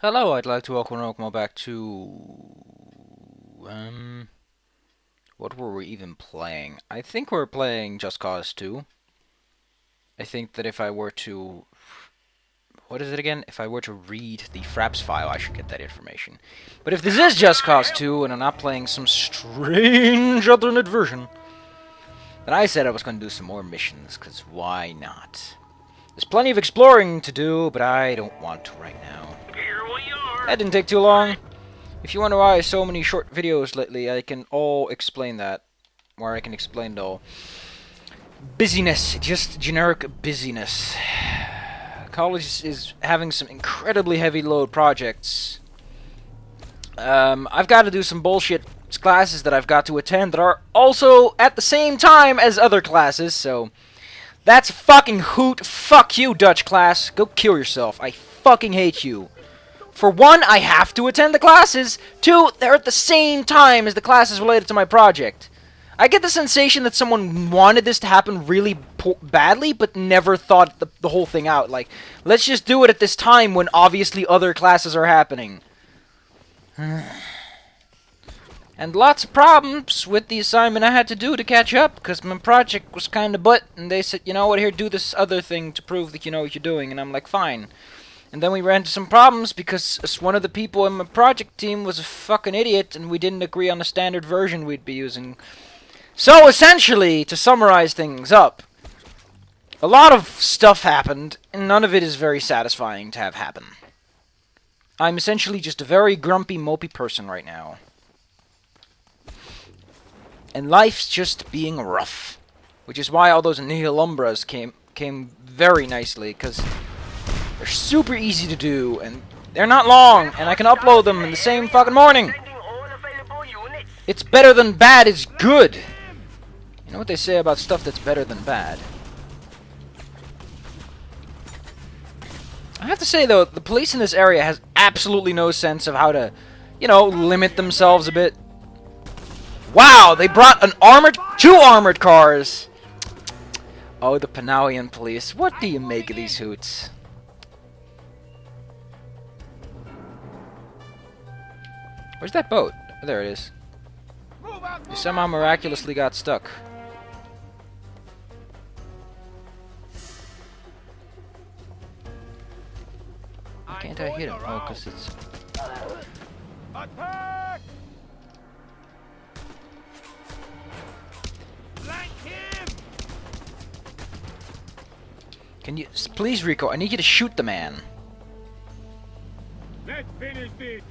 Hello, I'd like to welcome back to what were we even playing? I think we're playing Just Cause 2. I think that if I were to what is it again? If I were to read the Fraps file, I should get that information. But if this is Just Cause 2 and I'm not playing some strange alternate version, then I said I was going to do some more missions, because why not? There's plenty of exploring to do, but I don't want to right now. Here we are. That didn't take too long. If you wonder why so many short videos lately, I can all explain that. Or I can explain it all. Busyness. Just generic busyness. College is having some incredibly heavy load projects. I've got to do some bullshit classes that I've got to attend that are also at the same time as other classes, so that's a fucking hoot. Fuck you, Dutch class. Go kill yourself. I fucking hate you. For one, I have to attend the classes. Two, they're at the same time as the classes related to my project. I get the sensation that someone wanted this to happen really badly, but never thought the whole thing out. Like, let's just do it at this time when obviously other classes are happening. And lots of problems with the assignment I had to do to catch up, because my project was kind of butt, and they said, you know what, here, do this other thing to prove that you know what you're doing, and I'm like, fine. And then we ran into some problems because one of the people in my project team was a fucking idiot, and we didn't agree on the standard version we'd be using. So, essentially, to summarize things up, a lot of stuff happened, and none of it is very satisfying to have happen. I'm essentially just a very grumpy, mopey person right now. And life's just being rough. Which is why all those Nihilumbras came very nicely, because they're super easy to do, and they're not long, and I can upload them in the same fucking morning. It's better than bad is good. You know what they say about stuff that's better than bad? I have to say, though, the police in this area has absolutely no sense of how to, you know, limit themselves a bit. Wow, they brought two armored cars! Oh, the Panawian police. What do you make of these hoots? Where's that boat? Oh, there it is. You somehow miraculously got stuck. Why can't I hit him? Oh, because it's... Attack! Flank him! Can you... Please, Rico, I need you to shoot the man. Let's finish this.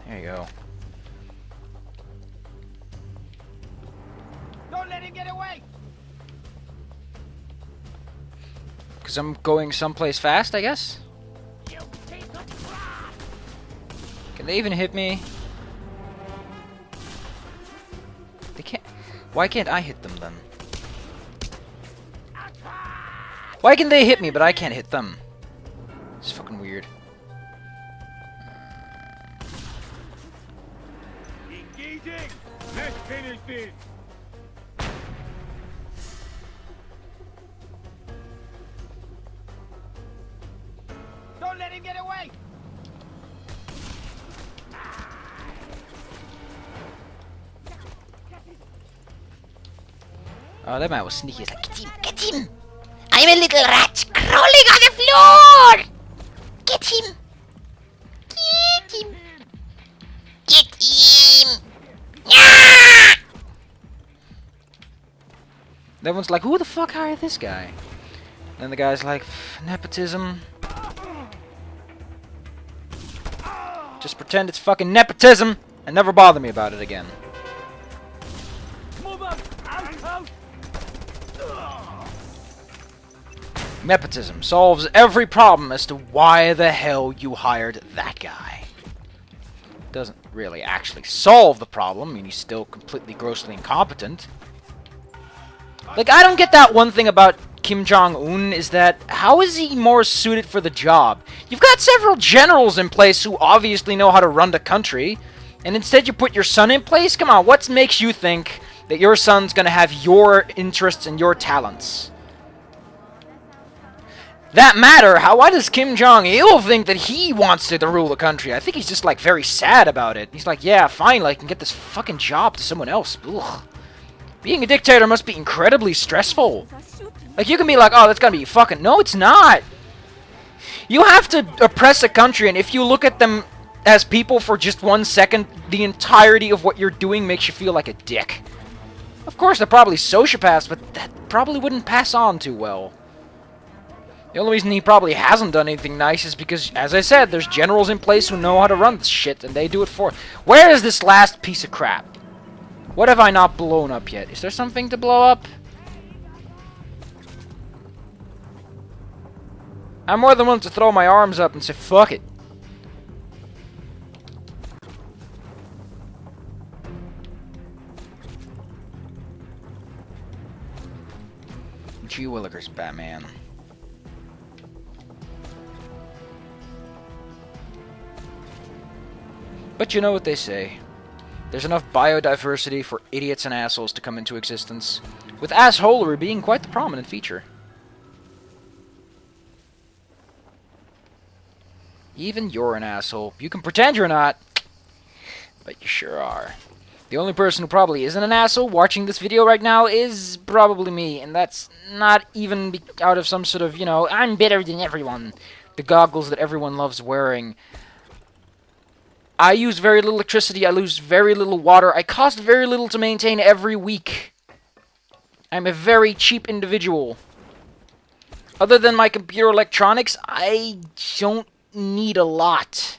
There you go. Don't let him get away. Because I'm going someplace fast, I guess? You piece of crap! Can they even hit me? They can't... Why can't I hit them, then? Why can they hit me, but I can't hit them? It's fucking weird. Engaging! Let's finish this. Don't let him get away. Oh, that man was sneaky. He's like, Get him! I'm a little rat crawling on the floor! Get him! Get him! Get him! Ah! that one's like, who the fuck hired this guy? And then the guy's like, nepotism. Just pretend it's fucking nepotism and never bother me about it again. Move up! Out! Nepotism solves every problem as to why the hell you hired that guy. Doesn't really actually solve the problem. I mean, he's still completely grossly incompetent. Like, I don't get that one thing about Kim Jong-un, is that how is he more suited for the job? You've got several generals in place who obviously know how to run the country, and instead you put your son in place? Come on, what makes you think that your son's gonna have your interests and your talents? that matter? Why does Kim Jong-il think that he wants to rule the country? I think he's just, like, very sad about it. He's like, yeah, finally, I can get this fucking job to someone else. Ugh. Being a dictator must be incredibly stressful. Like, you can be like, oh, that's gotta be fucking... No, it's not! You have to oppress a country, and if you look at them as people for just 1 second, the entirety of what you're doing makes you feel like a dick. Of course, they're probably sociopaths, but that probably wouldn't pass on too well. The only reason he probably hasn't done anything nice is because, as I said, there's generals in place who know how to run this shit, and they do it for... Where is this last piece of crap? What have I not blown up yet? Is there something to blow up? I'm more than willing to throw my arms up and say, fuck it. Gee Willikers, Batman. But you know what they say. There's enough biodiversity for idiots and assholes to come into existence, with assholery being quite the prominent feature. Even you're an asshole. You can pretend you're not, but you sure are. The only person who probably isn't an asshole watching this video right now is probably me, and that's not even out of some sort of, you know, I'm better than everyone. The goggles that everyone loves wearing. I use very little electricity, I lose very little water, I cost very little to maintain every week. I'm a very cheap individual. Other than my computer electronics, I don't need a lot.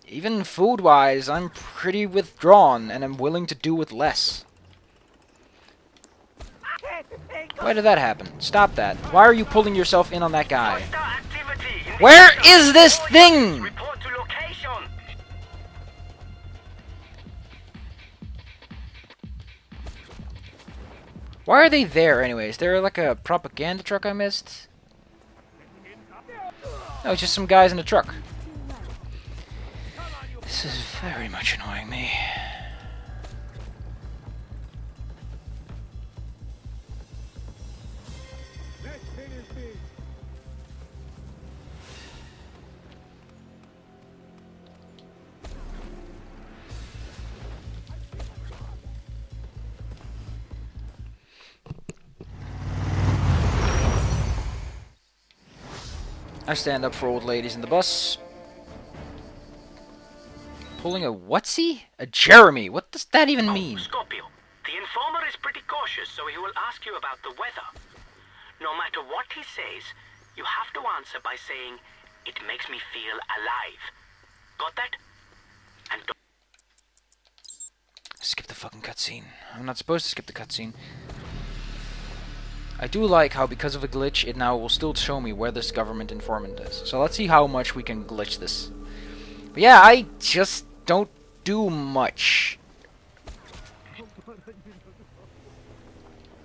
Even food-wise, I'm pretty withdrawn, and I'm willing to do with less. Why did that happen? Stop that. Why are you pulling yourself in on that guy? Where is this thing? Why are they there anyways? Is there like a propaganda truck I missed? No, it's just some guys in a truck. This is very much annoying me. I stand up for old ladies in the bus. Pulling a whatsy? A Jeremy. What does that even mean? Scorpio, the informer is pretty cautious, so he will ask you about the weather. No matter what he says, you have to answer by saying, "It makes me feel alive." Got that? And don't... Skip the fucking cutscene. I'm not supposed to skip the cutscene. I do like how, because of a glitch, it now will still show me where this government informant is. So let's see how much we can glitch this. But yeah, I just don't do much.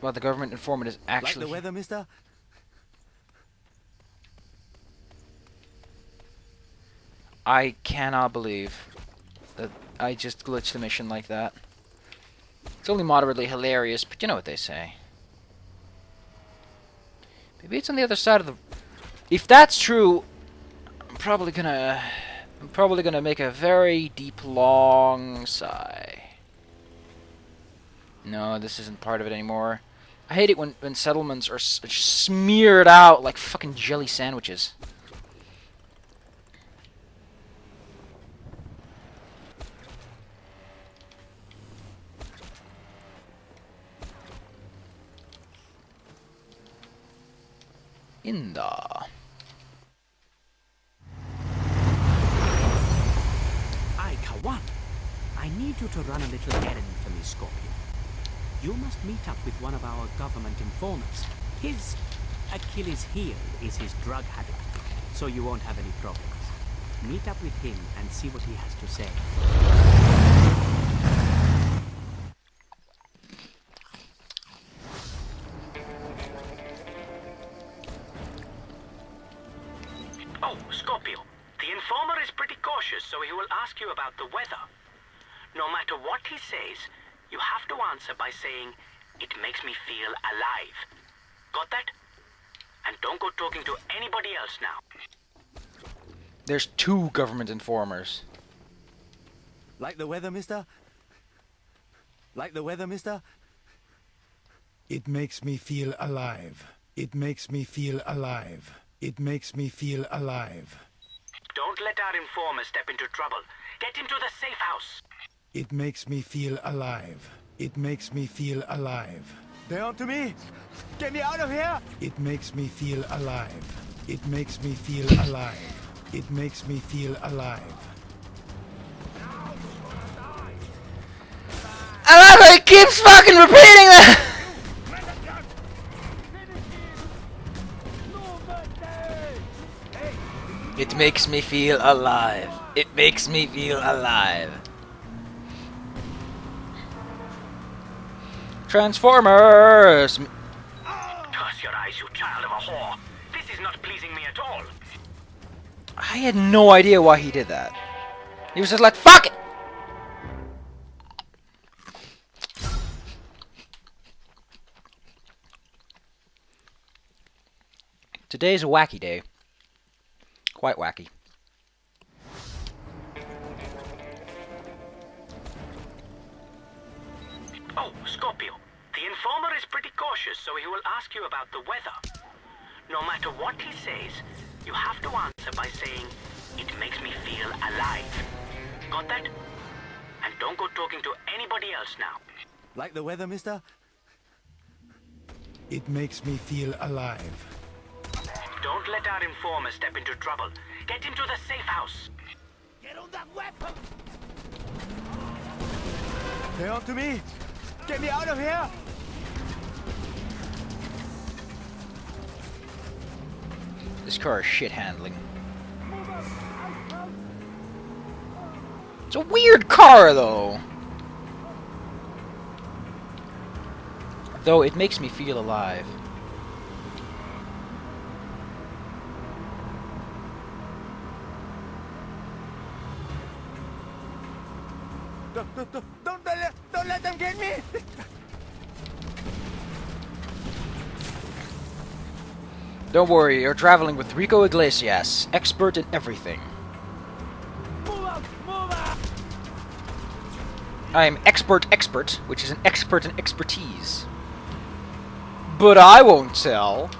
Well, the government informant is actually... Like the weather, mister? I cannot believe that I just glitched the mission like that. It's only moderately hilarious, but you know what they say. Maybe it's on the other side of the... If that's true, I'm probably gonna make a very deep, long sigh. No, this isn't part of it anymore. I hate it when settlements are smeared out like fucking jelly sandwiches. Inda. Aye, Kawan. I need you to run a little errand for me, Scorpio. You must meet up with one of our government informers. His Achilles heel is his drug habit, so you won't have any problems. Meet up with him and see what he has to say. Oh, Scorpio, the informer is pretty cautious, so he will ask you about the weather. No matter what he says, you have to answer by saying, "It makes me feel alive." Got that? And don't go talking to anybody else now. There's 2 government informers. Like the weather, mister? Like the weather, mister? It makes me feel alive. It makes me feel alive. It makes me feel alive. Don't let our informer step into trouble. Get him to the safe house. It makes me feel alive. It makes me feel alive. They're onto me! Get me out of here! It makes me feel alive. It makes me feel alive. It makes me feel alive. I love how he keeps fucking repeating that! It makes me feel alive. It makes me feel alive. Transformers! Curse your eyes, you child of a whore. This is not pleasing me at all. I had no idea why he did that. He was just like, fuck it! Today's a wacky day. Quite wacky. Oh, Scorpio. The informer is pretty cautious, so he will ask you about the weather. No matter what he says, you have to answer by saying, it makes me feel alive. Got that? And don't go talking to anybody else now. Like the weather, mister? It makes me feel alive. Don't let our informer step into trouble. Get him to the safe house. Get on that weapon! They're onto me! Get me out of here! This car is shit handling. It's a weird car, though. Though it makes me feel alive. Don't let them get me! Don't worry, you're traveling with Rico Iglesias, expert in everything. Move out! Move out! I am expert, which is an expert in expertise. But I won't tell.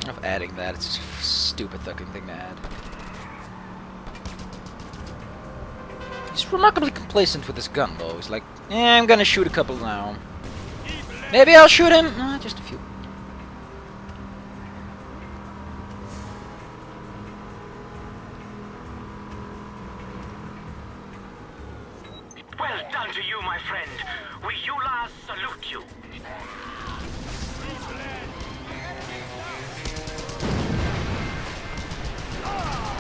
Of adding that, it's just a stupid fucking thing to add. He's remarkably complacent with his gun, though. He's like, I'm gonna shoot a couple now. Maybe I'll shoot him. Just a few. Well done to you, my friend. We Yulas salute you. Hurry!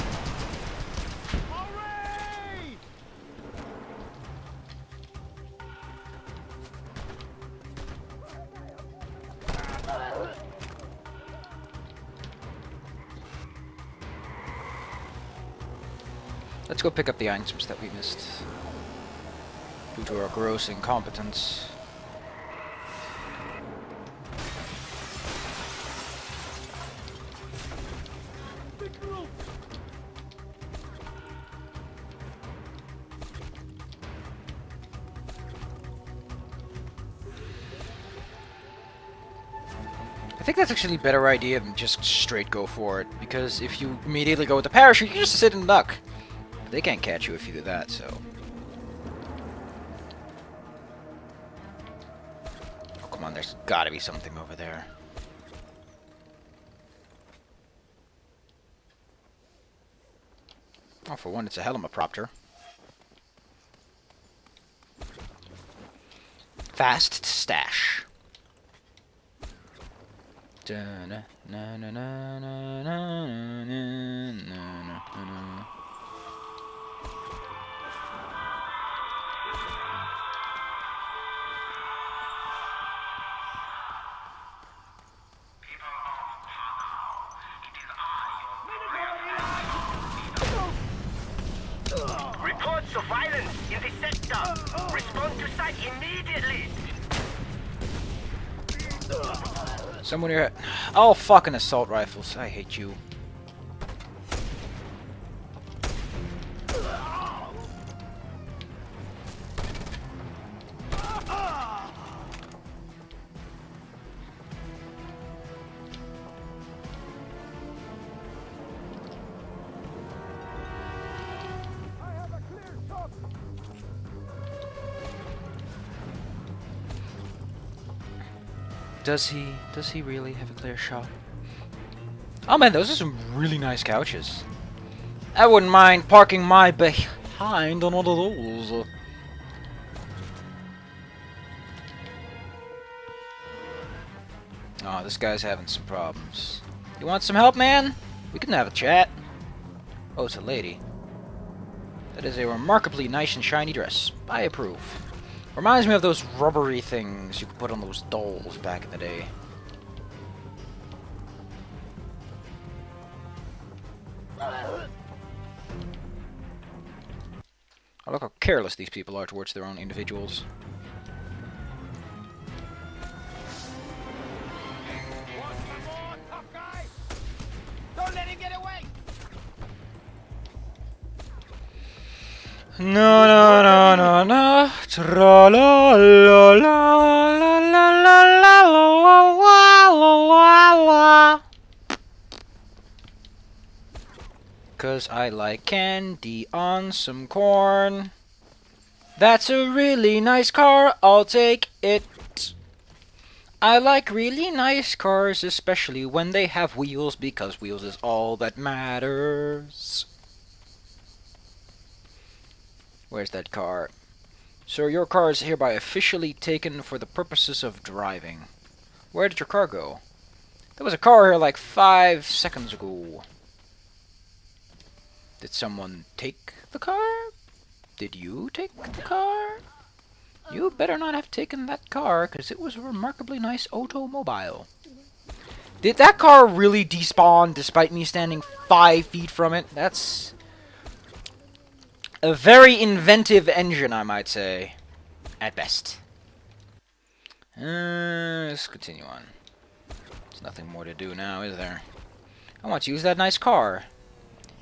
Let's go pick up the items that we missed. Due to our gross incompetence. I think that's actually a better idea than just straight go for it, because if you immediately go with the parachute, you just sit and duck. They can't catch you if you do that, so... Oh, come on, there's gotta be something over there. Oh, for one, it's a helicopter. Fast stash. Reports of violence in the sector. Respond to site immediately. Someone here. Oh, fucking assault rifles. I hate you. Does he really have a clear shot? Oh man, those are some really nice couches. I wouldn't mind parking my behind on one of those. Oh, this guy's having some problems. You want some help, man? We can have a chat. Oh, it's a lady. That is a remarkably nice and shiny dress. I approve. Reminds me of those rubbery things you could put on those dolls back in the day. I look how careless these people are towards their own individuals. Want some more, tough guy? Don't let him get away! No, no, no, no, no. Tra la la la la la la la la la. 'Cause I like candy on some corn. That's a really nice car, I'll take it. I like really nice cars, especially when they have wheels, because wheels is all that matters. Where's that car? Sir, your car is hereby officially taken for the purposes of driving. Where did your car go? There was a car here like 5 seconds ago. Did someone take the car? Did you take the car? You better not have taken that car, because it was a remarkably nice automobile. Did that car really despawn despite me standing 5 feet from it? That's a very inventive engine, I might say. At best. Let's continue on. There's nothing more to do now, is there? I want to use that nice car.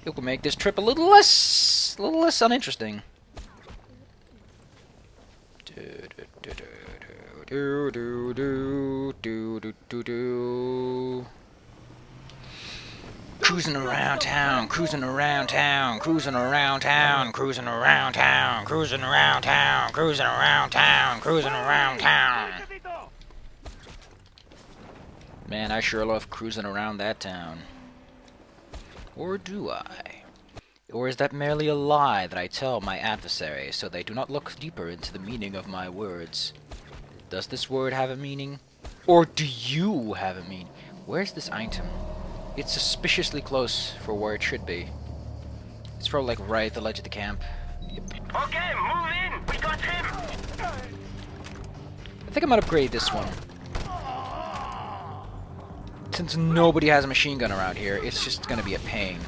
It will make this trip a little less uninteresting. Cruising around town, cruising around town, cruising around town, cruising around town, cruising around town, cruising around town, cruising around town. Man, I sure love cruising around that town. Or do I? Or is that merely a lie that I tell my adversaries so they do not look deeper into the meaning of my words? Does this word have a meaning? Or do you have a meaning? Where's this item? It's suspiciously close for where it should be. It's probably like right at the ledge of the camp. Yep. Okay, move in. We got him. I think I might upgrade this one. Since nobody has a machine gun around here, it's just gonna be a pain.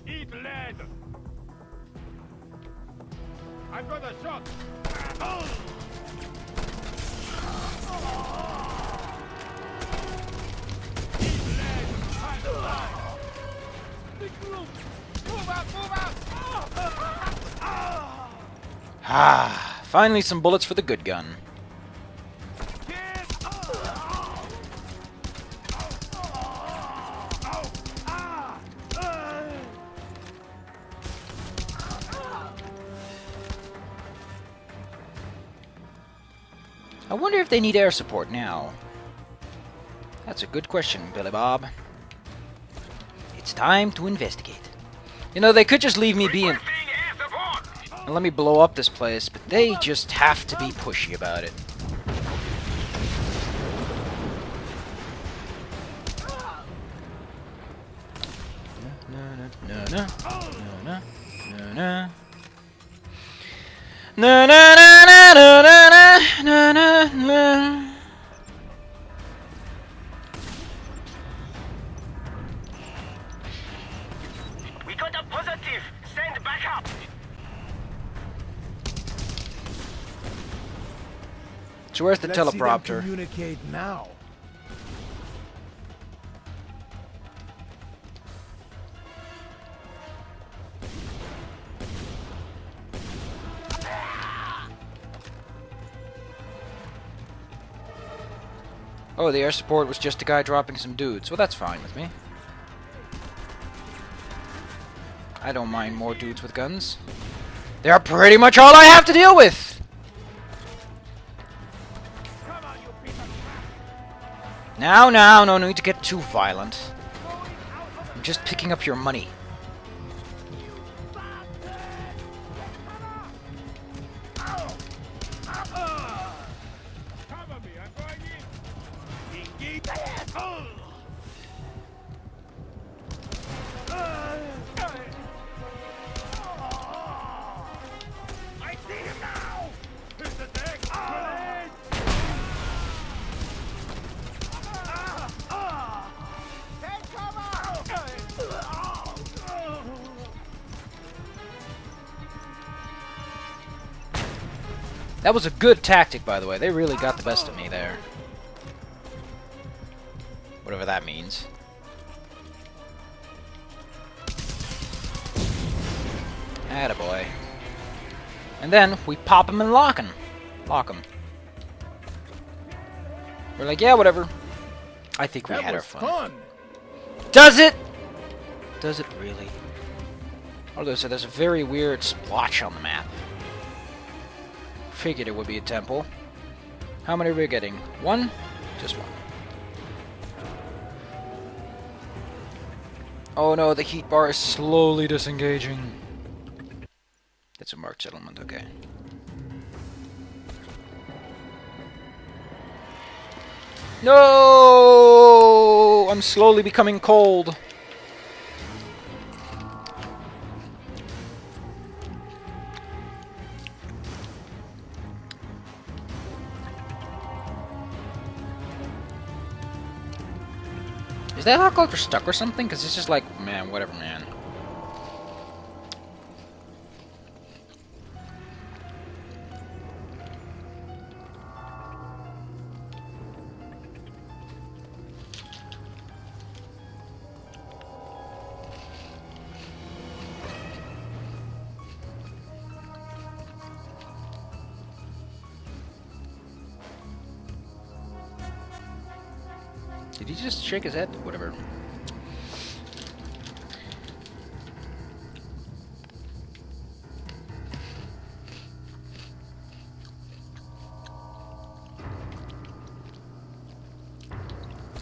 Eat lead! I've got a shot! Eat lead! Big group! Move out! Move out! Ah, finally some bullets for the good gun. I wonder if they need air support now. That's a good question, Billy Bob. It's time to investigate. You know, they could just leave me be and let me blow up this place, but they just have to be pushy about it. We got a positive. So where's the Let's see them teleprompter? communicate now. Oh, the air support was just a guy dropping some dudes. Well, that's fine with me. I don't mind more dudes with guns. They are pretty much all I have to deal with! Now, no need to get too violent. I'm just picking up your money. That was a good tactic, by the way. They really got the best of me there. Whatever that means. Attaboy. And then we pop him and lock him. Lock him. We're like, yeah, whatever. I think we had our fun. Does it? Does it really? Although, so there's a very weird splotch on the map. Figured it would be a temple. How many are we getting? One? Just one. Oh no, the heat bar is slowly disengaging. It's a marked settlement, okay. No! I'm slowly becoming cold. Is that helicopter stuck or something? Because it's just like, man, whatever, man. Did he just shake his head? Whatever.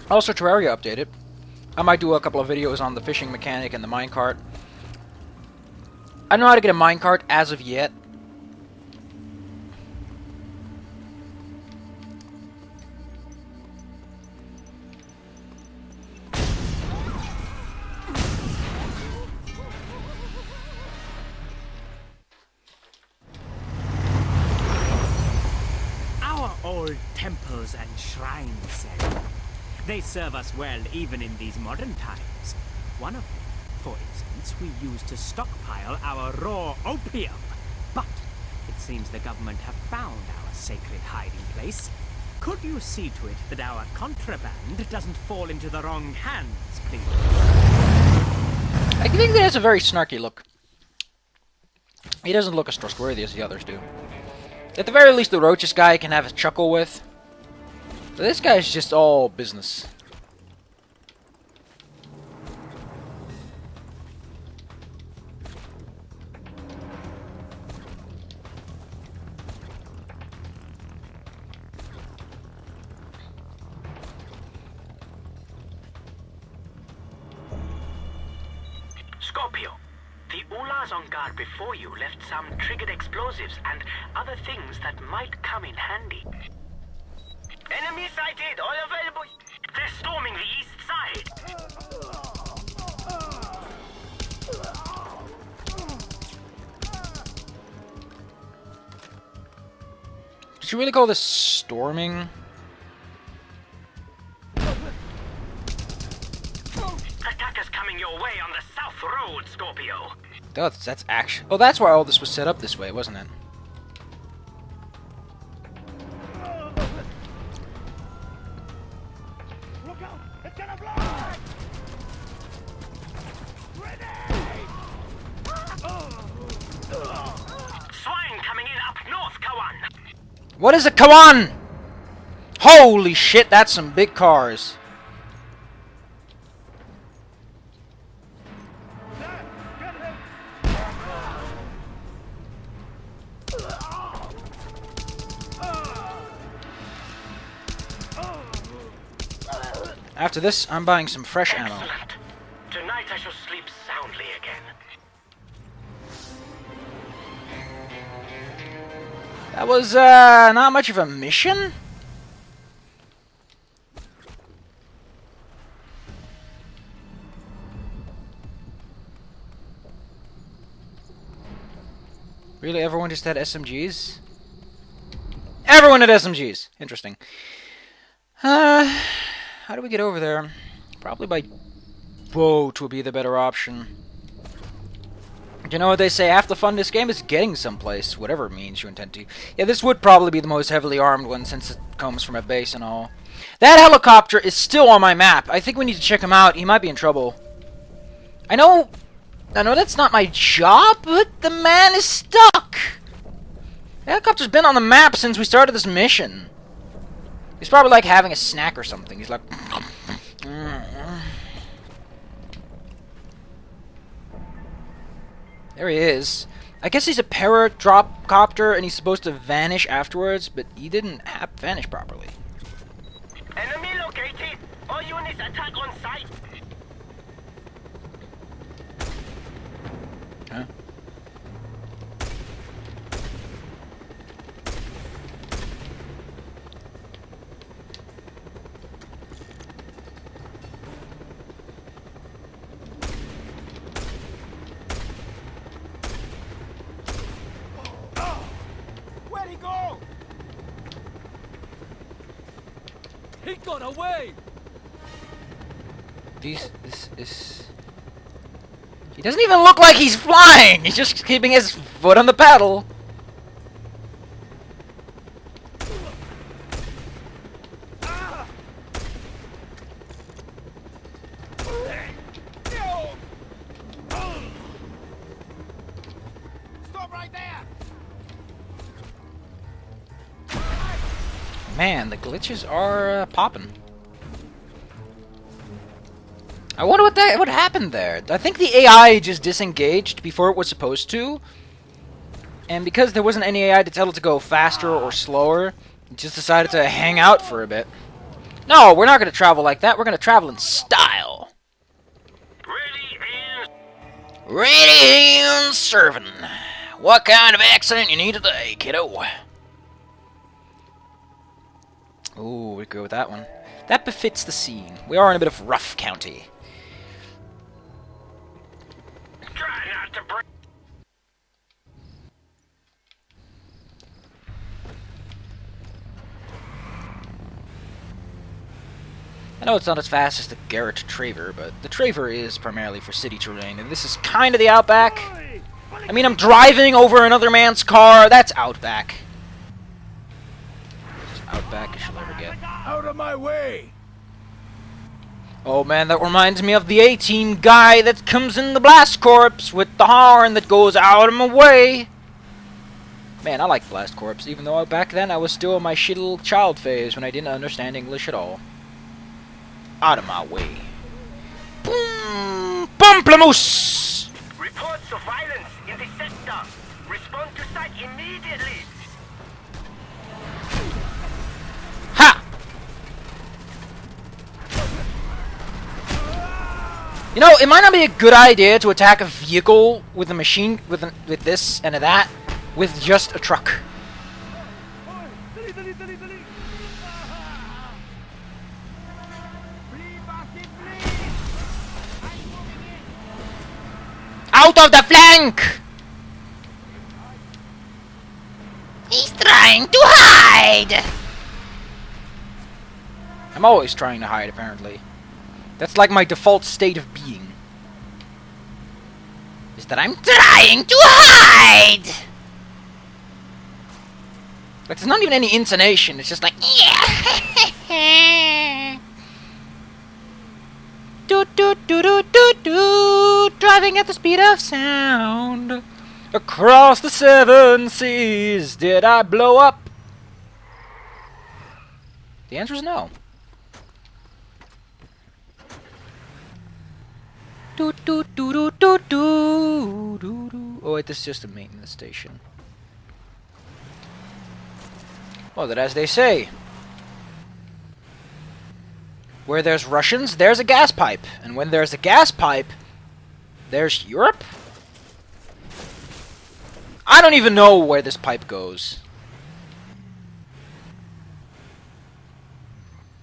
Also, Terraria updated. I might do a couple of videos on the fishing mechanic and the minecart. I don't know how to get a minecart as of yet. Old temples and shrines, Sarah. They serve us well even in these modern times. One of them, for instance, we use to stockpile our raw opium. But it seems the government have found our sacred hiding place. Could you see to it that our contraband doesn't fall into the wrong hands, please? I think that has a very snarky look. He doesn't look as trustworthy as the others do. At the very least, the Roaches guy can have a chuckle with. But this guy's just all business. Scorpio, the Ulas on guard before you left some triggered explosives and other things that might come in handy. Enemy sighted! All available! They're storming the east side! Should you really call this storming? Attackers coming your way on the south road, Scorpio! Oh, that's actually... Oh, that's why all this was set up this way, wasn't it? up north, Kawan. What is a Kawan? Holy shit, that's some big cars. After this, I'm buying some fresh ammo. Excellent. Tonight I shall sleep soundly again. That was, not much of a mission? Really, everyone just had SMGs? Everyone had SMGs! Interesting. How do we get over there? Probably by boat would be the better option. You know what they say, half the fun of this game is getting someplace, whatever it means you intend to. Yeah, this would probably be the most heavily armed one since it comes from a base and all. That helicopter is still on my map. I think we need to check him out. He might be in trouble. I know that's not my job, but the man is stuck. The helicopter's been on the map since we started this mission. He's probably like having a snack or something. He's like... There he is. I guess he's a para-drop copter and he's supposed to vanish afterwards, but he didn't vanish properly. Enemy located. All units attack on sight. Huh? Where'd he go? He got away! This is... He doesn't even look like he's flying! He's just keeping his foot on the pedal. Stop right there! Man, the glitches are popping. I wonder what happened there. I think the AI just disengaged before it was supposed to. And because there wasn't any AI to tell it to go faster or slower, it just decided to hang out for a bit. No, we're not going to travel like that. We're going to travel in style. Ready and serving. What kind of accent you need today, kiddo? Ooh, we go with that one. That befits the scene. We are in a bit of rough county. Try not to break. I know it's not as fast as the Garrett Traver, but the Traver is primarily for city terrain, and this is kind of the Outback. I mean, I'm driving over another man's car. That's Outback. As Outback as you'll ever get. Out of my way! Oh man, that reminds me of the A-Team guy that comes in the Blast Corps with the horn that goes out of my way. Man, I like Blast Corps, even though back then I was still in my shitty little child phase when I didn't understand English at all. Out of my way. Boom! Pamplemousse! Reports of violence in the sector. Respond to site immediately. Ha! You know, it might not be a good idea to attack a vehicle with a machine with this and that with just a truck. Out of the flank! He's trying to hide! I'm always trying to hide, apparently. That's like my default state of being. Is that I'm Trying to hide! like, there's not even any intonation, it's just like, Yeah! do do do do do do, driving at the speed of sound. Across the seven seas, did I blow up? The answer is no. Do do do do do do do do. Oh wait, this is just a maintenance station. Well, that as they say, where there's Russians, there's a gas pipe, and when there's a gas pipe, there's Europe. I don't even know where this pipe goes.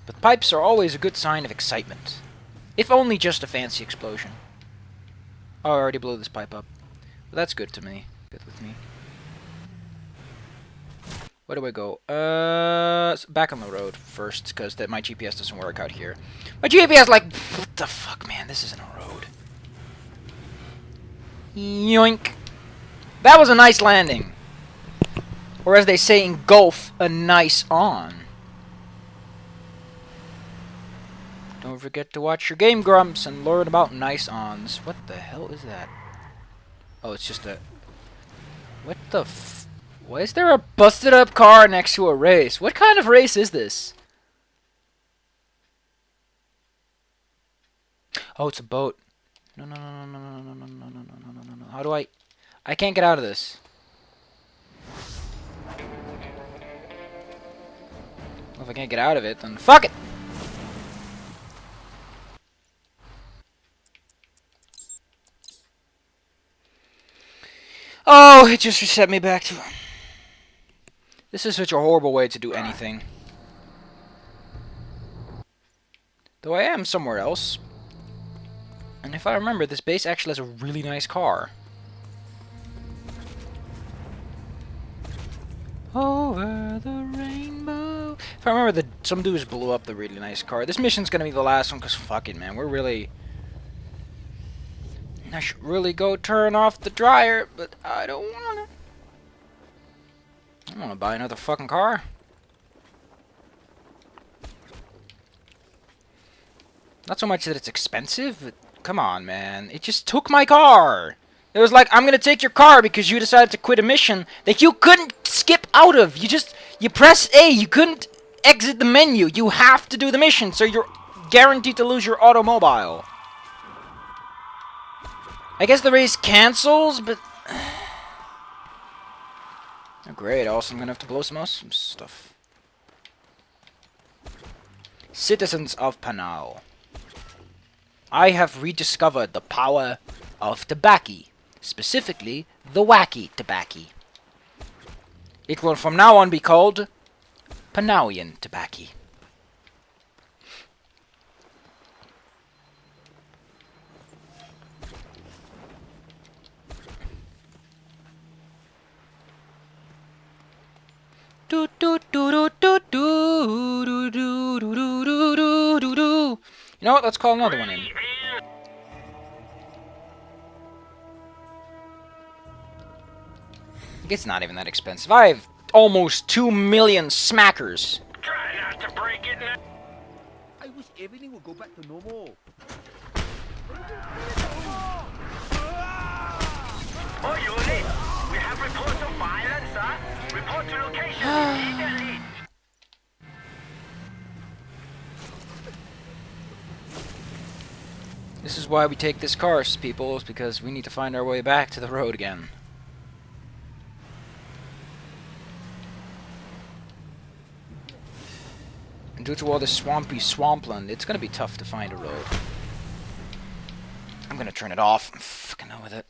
But pipes are always a good sign of excitement. If only just a fancy explosion. Oh, I already blew this pipe up. Well, that's good to me. Good with me. Where do I go? Back on the road first, because my GPS doesn't work out here. My GPS, like, what the fuck, man? This isn't a road. Yoink. That was a nice landing. Or as they say in golf, a nice on. Don't forget to watch your Game Grumps and learn about nice ons. What the hell is that? Oh, it's just a... What the f... Why is there a busted up car next to a race? What kind of race is this? Oh, it's a boat. No, no, no, no, no, no, no, no, no, no, no, no, no, no. How do I can't get out of this. Well, if I can't get out of it, then fuck it! Oh, it just reset me back to... This is such a horrible way to do anything. Though I am somewhere else. And if I remember, this base actually has a really nice car. Over the rainbow. If I remember, some dudes blew up the really nice car. This mission's gonna be the last one, because fuck it, man. We're really... I should really go turn off the dryer, but I don't wanna. I wanna buy another fucking car. Not so much that it's expensive, but come on, man. It just took my car. It was like, I'm gonna take your car because you decided to quit a mission that you couldn't skip out of. You press A, you couldn't exit the menu. You have to do the mission, so you're guaranteed to lose your automobile. I guess the race cancels, but... Oh, great, also I'm gonna have to blow some stuff. Citizens of Panau. I have rediscovered the power of tobacco. Specifically, the wacky tobacco. It will from now on be called Panawian tobacco. Do do do do do do do do do do do do do. You know what? Let's call another one in. It's not even that expensive. I have almost 2 million smackers. Try not to break it now. I wish everything would go back to normal. Oh, unit! We have reports of violence, sir. Report to location immediately. This is why we take this car, people, is because we need to find our way back to the road again. And due to all this swampy swampland, it's gonna be tough to find a road. I'm gonna turn it off. I'm fucking hell with it.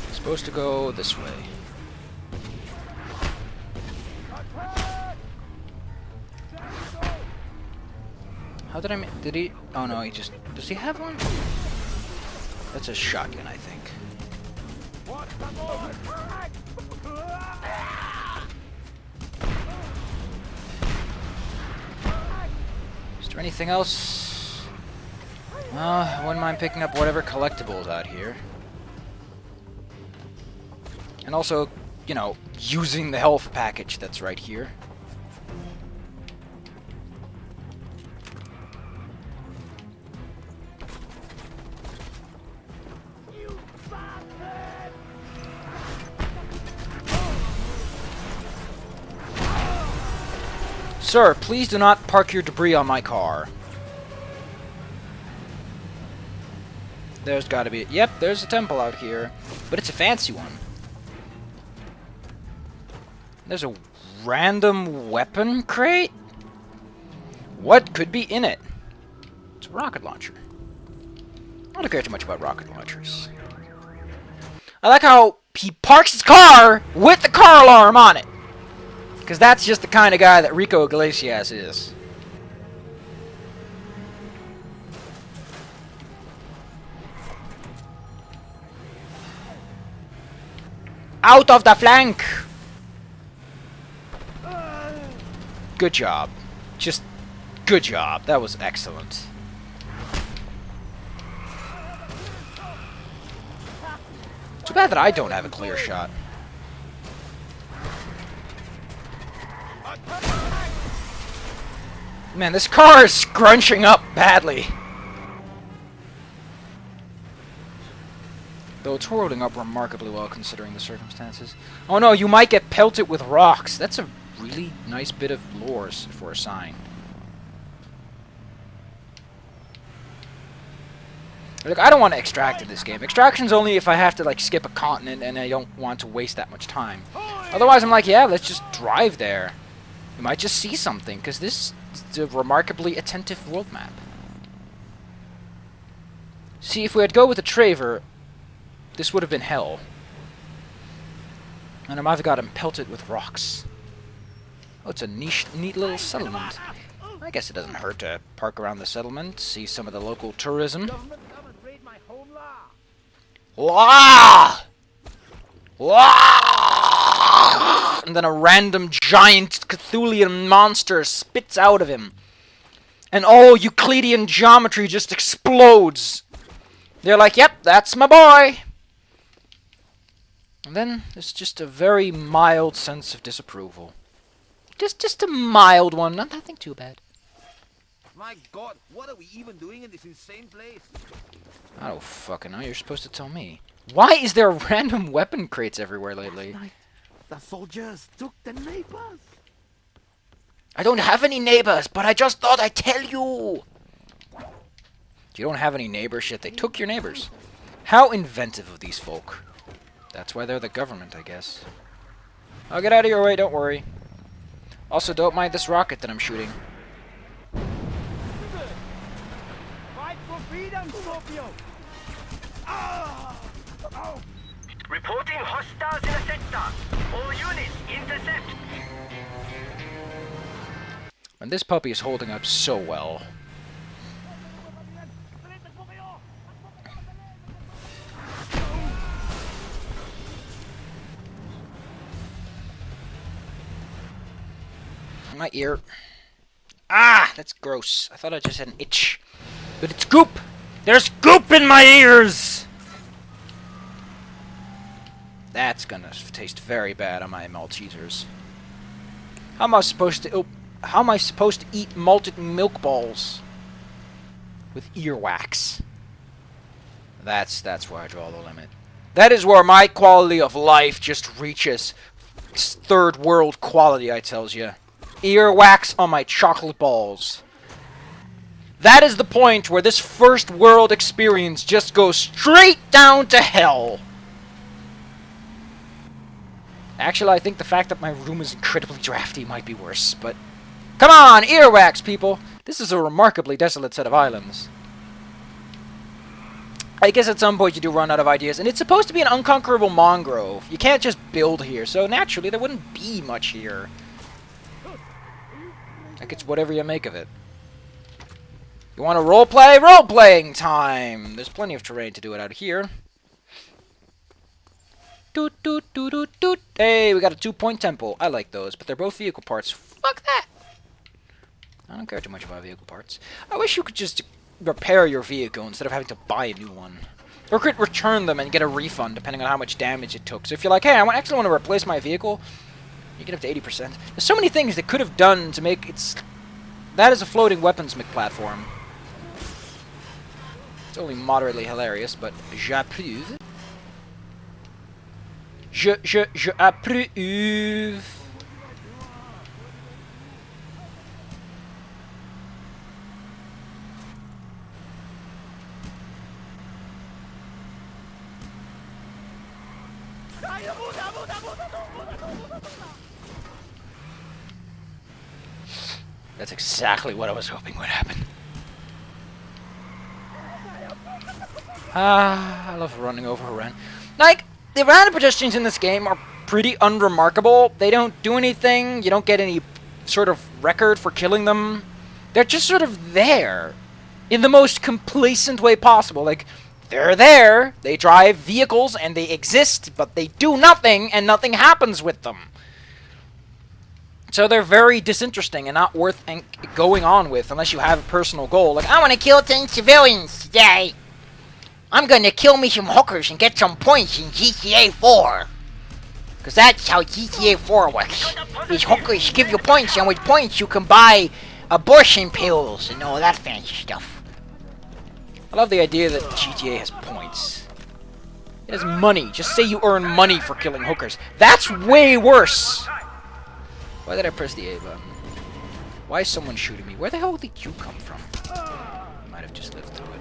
It's supposed to go this way. How did I make... Did he... Oh no, he just... Does he have one? That's a shotgun, I think. Is there anything else? I wouldn't mind picking up whatever collectibles out here. And also, you know, using the health package that's right here. Sir, please do not park your debris on my car. There's gotta be... Yep, there's a temple out here. But it's a fancy one. There's a random weapon crate? What could be in it? It's a rocket launcher. I don't care too much about rocket launchers. I like how he parks his car with the car alarm on it. Because that's just the kind of guy that Rico Iglesias is. Out of the flank! Good job. Just good job. That was excellent. Too bad that I don't have a clear shot. Man, this car is scrunching up badly. Though it's holding up remarkably well considering the circumstances. Oh no, you might get pelted with rocks. That's a really nice bit of lore for a sign. Look, I don't want to extract in this game. Extraction's only if I have to, like, skip a continent and I don't want to waste that much time. Otherwise, I'm like, yeah, let's just drive there. You might just see something, because this is a remarkably attentive world map. See, if we had go with a Traver, this would have been hell. And I might have got him pelted with rocks. Oh, it's a neat little settlement. I guess it doesn't hurt to park around the settlement, see some of the local tourism. Wah! Wah! And then a random giant Cthulhian monster spits out of him. And all Euclidean geometry just explodes. They're like, yep, that's my boy. And then there's just a very mild sense of disapproval. Just a mild one, nothing too bad. My God, what are we even doing in this insane place? I don't fucking know. You're supposed to tell me. Why is there random weapon crates everywhere lately? The soldiers took the neighbors. I don't have any neighbors, but I just thought I'd tell you. You don't have any neighbors? Shit, they took your neighbors. How inventive of these folk. That's why they're the government, I guess. I'll get out of your way, don't worry. Also, don't mind this rocket that I'm shooting. Fight for freedom, Scorpio! Ah! Oh! Reporting hostiles in the sector. All units, intercept. And this puppy is holding up so well. My ear. Ah, that's gross. I thought I just had an itch. But it's goop! There's goop in my ears! That's gonna taste very bad on my Maltesers. How am I supposed to eat malted milk balls with earwax? That's where I draw the limit. That is where my quality of life just reaches third world quality, I tells you. Earwax on my chocolate balls. That is the point where this first world experience just goes straight down to hell. Actually, I think the fact that my room is incredibly drafty might be worse, but... Come on, earwax, people! This is a remarkably desolate set of islands. I guess at some point you do run out of ideas, and it's supposed to be an unconquerable mangrove. You can't just build here, so naturally there wouldn't be much here. Like, it's whatever you make of it. You want to roleplay? Role-playing time! There's plenty of terrain to do it out here. Doot, doot, doot, doot, doot. Hey, we got a 2-point temple. I like those, but they're both vehicle parts. Fuck that! I don't care too much about vehicle parts. I wish you could just repair your vehicle instead of having to buy a new one. Or could return them and get a refund depending on how much damage it took. So if you're like, hey, I actually want to replace my vehicle, you get up to 80%. There's so many things they could have done to make it... That is a floating weapons platform. It's only moderately hilarious, but j'approve. Je approve. That's exactly what I was hoping would happen. I love running over a run. Like, the random pedestrians in this game are pretty unremarkable. They don't do anything. You don't get any sort of record for killing them. They're just sort of there in the most complacent way possible. Like, they're there, they drive vehicles, and they exist, but they do nothing, and nothing happens with them. So they're very disinteresting and not worth going on with unless you have a personal goal. Like, I want to kill 10 civilians today. I'm gonna kill me some hookers and get some points in GTA 4. Because that's how GTA 4 works. These hookers give you points, and with points you can buy abortion pills and all that fancy stuff. I love the idea that GTA has points. It has money. Just say you earn money for killing hookers. That's way worse. Why did I press the A button? Why is someone shooting me? Where the hell did you come from? You might have just lived through it.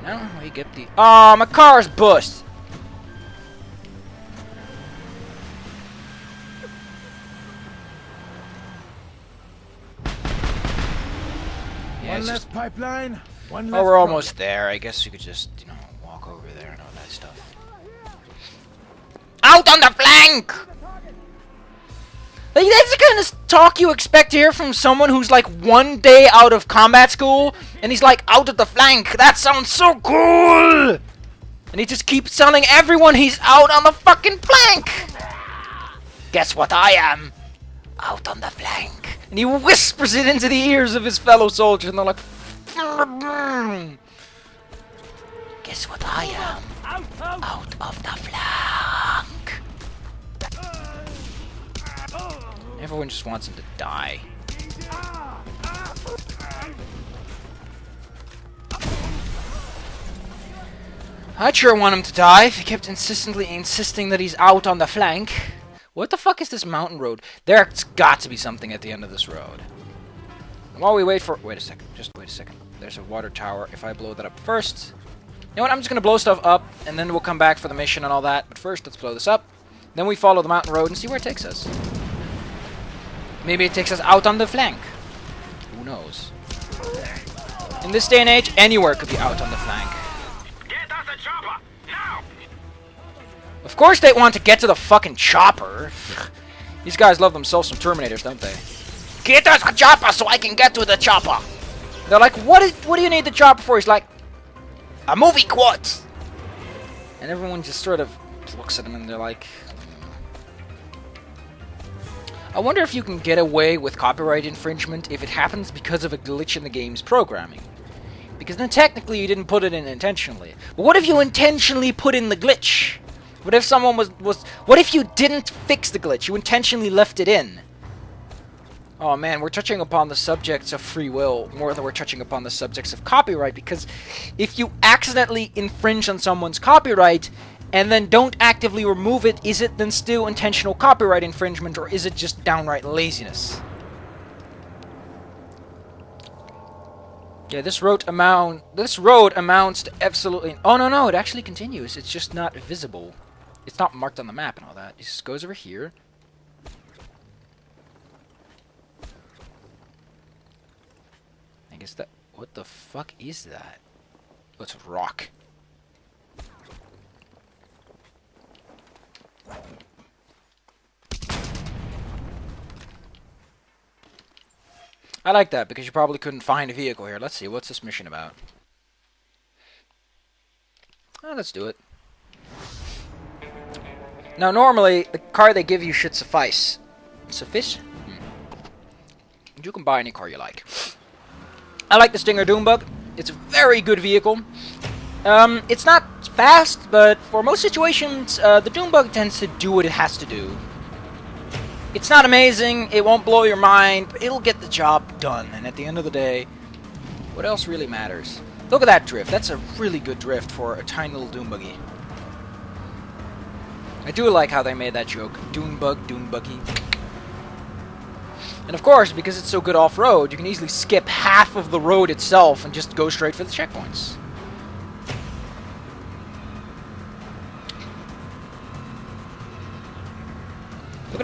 Now we get the... Oh, my car's bust! Yeah, One it's less just... pipeline. One Oh, less we're truck. almost there. I guess you could just, you know, walk over there and all that stuff. Out on the flank! Like, that's the kind of talk you expect to hear from someone who's like 1 day out of combat school, and he's like, out of the flank, that sounds so cool! And he just keeps telling everyone he's out on the fucking flank! Guess what I am? Out on the flank. And he whispers it into the ears of his fellow soldiers, and they're like, guess what I am? Out of the flank. Everyone just wants him to die. I'd sure want him to die if he kept insisting that he's out on the flank. What the fuck is this mountain road? There's got to be something at the end of this road. And while we wait for... Wait a second. Just wait a second. There's a water tower. If I blow that up first... You know what? I'm just going to blow stuff up, and then we'll come back for the mission and all that. But first, let's blow this up. Then we follow the mountain road and see where it takes us. Maybe it takes us out on the flank. Who knows? In this day and age, anywhere could be out on the flank. Get us a chopper! Now! Of course they want to get to the fucking chopper. These guys love themselves some Terminators, don't they? Get us a chopper so I can get to the chopper. They're like, what do you need the chopper for? He's like, A movie quote. and everyone just sort of looks at him and they're like, I wonder if you can get away with copyright infringement if it happens because of a glitch in the game's programming. Because then technically you didn't put it in intentionally. But what if you intentionally put in the glitch? What if someone was what if you didn't fix the glitch? You intentionally left it in. Oh man, we're touching upon the subjects of free will more than we're touching upon the subjects of copyright, because if you accidentally infringe on someone's copyright and then don't actively remove it, is it then still intentional copyright infringement, or is it just downright laziness? Yeah, this road amounts to absolutely... Oh, no, it actually continues. It's just not visible. It's not marked on the map and all that. It just goes over here. I guess that... What the fuck is that? Oh, it's a rock. I like that, because you probably couldn't find a vehicle here. Let's see, what's this mission about? Oh, let's do it. Now, normally, the car they give you should suffice. Suffice? You can buy any car you like. I like the Stinger Doombug. It's a very good vehicle. It's not fast, but for most situations, the Doombug tends to do what it has to do. It's not amazing, it won't blow your mind, but it'll get the job done. And at the end of the day, what else really matters? Look at that drift. That's a really good drift for a tiny little Doom Buggy. I do like how they made that joke. Doom Buggy. And of course, because it's so good off-road, you can easily skip half of the road itself and just go straight for the checkpoints.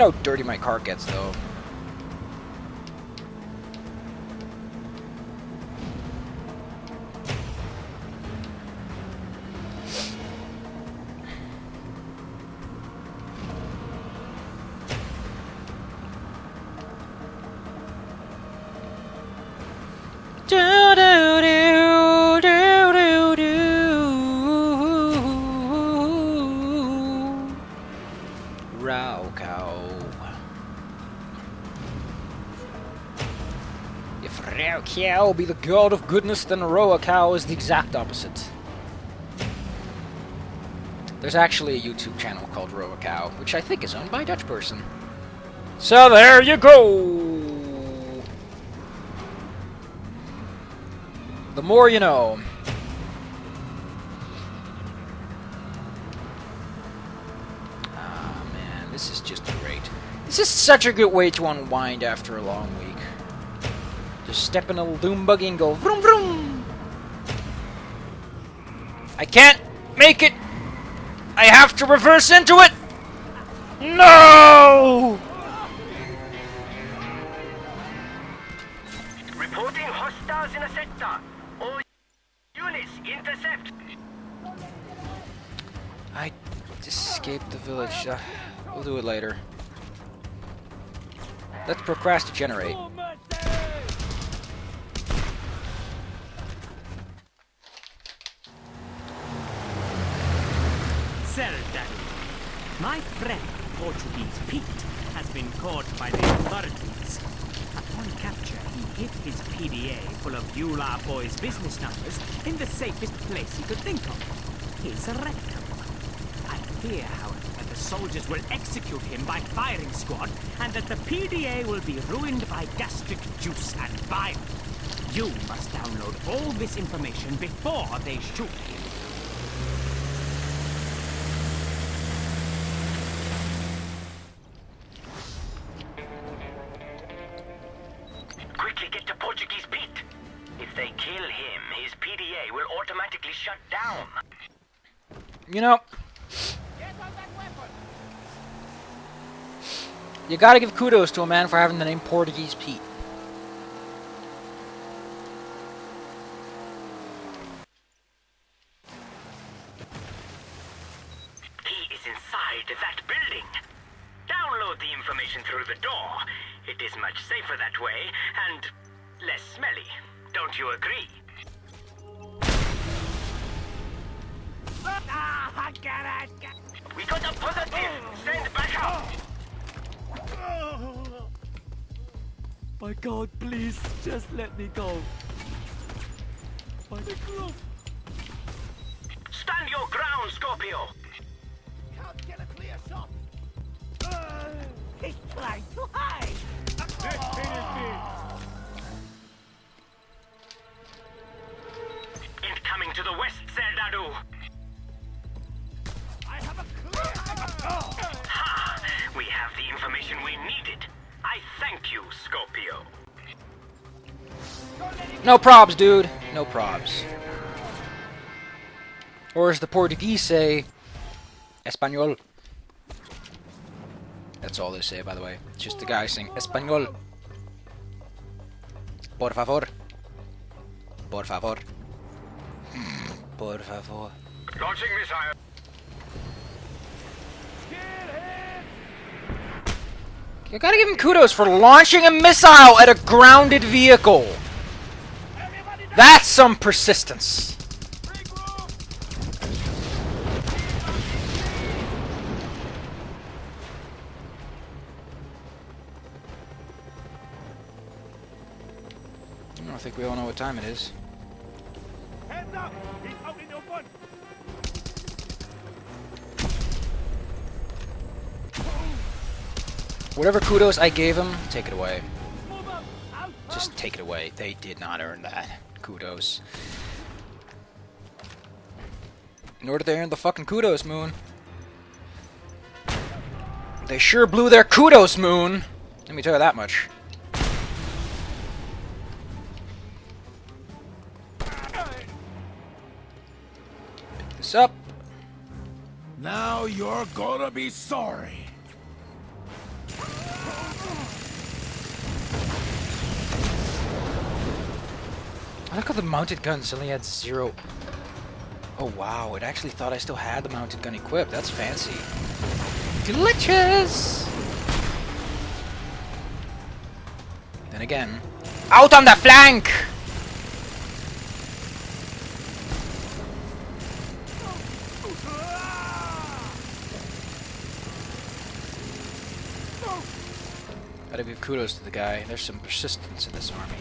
how dirty my car gets, though. Do do do do do do. Row cow. If Row cow be the god of goodness, then Row cow is the exact opposite. There's actually a YouTube channel called Row cow, which I think is owned by a Dutch person. So there you go. The more you know. Ah, man, this is just great. This is such a good way to unwind after a long week. Just step in a loom buggy and go vroom vroom. I can't make it. I have to reverse into it. No! Reporting hostiles in a sector. All units intercept. I escaped the village. We'll do it later. Let's procrastinate. Sir Daddy, my friend Portuguese Pete has been caught by the authorities. Upon capture, he hid his PDA full of Eula Boy's business numbers in the safest place he could think of, his rectum. I fear, however, that the soldiers will execute him by firing squad, and that the PDA will be ruined by gastric juice and bile. You must download all this information before they shoot him. Quickly get to Portuguese Pete. If they kill him, his PDA will automatically shut down. You know, Get on that weapon! you gotta give kudos to a man for having the name Portuguese Pete. He is inside that building. Download the information through the door. It is much safer that way, and less smelly. Don't you agree? Ah, get it! We got a positive! Send backup! My God, please, just let me go. My glove. Stand your ground, Scorpio! Can't get a clear shot! He's trying to hide. Incoming to the west, Serdadu! I have a clear... Ha! We have the information we needed. I thank you, Scorpio. No probs, dude. No probs. Or as the Portuguese say, Espanol. That's all they say, by the way. It's just the guy saying Espanol. Por favor. Por favor. Por favor. Launching missile. You gotta give him kudos for launching a missile at a grounded vehicle. That's some persistence. I think we all know what time it is. Heads up! He's out in the open! Whatever kudos I gave him, take it away. Move up! Out! Just take it away. They did not earn that. Kudos. Nor did they earn the fucking kudos, Moon. They sure blew their kudos, Moon. Let me tell you that much. Pick this up. Now you're gonna be sorry. I like how the mounted gun suddenly had 0. Oh wow, it actually thought I still had the mounted gun equipped. That's fancy. Delicious! Then again, out on the flank! Gotta give kudos to the guy. There's some persistence in this army.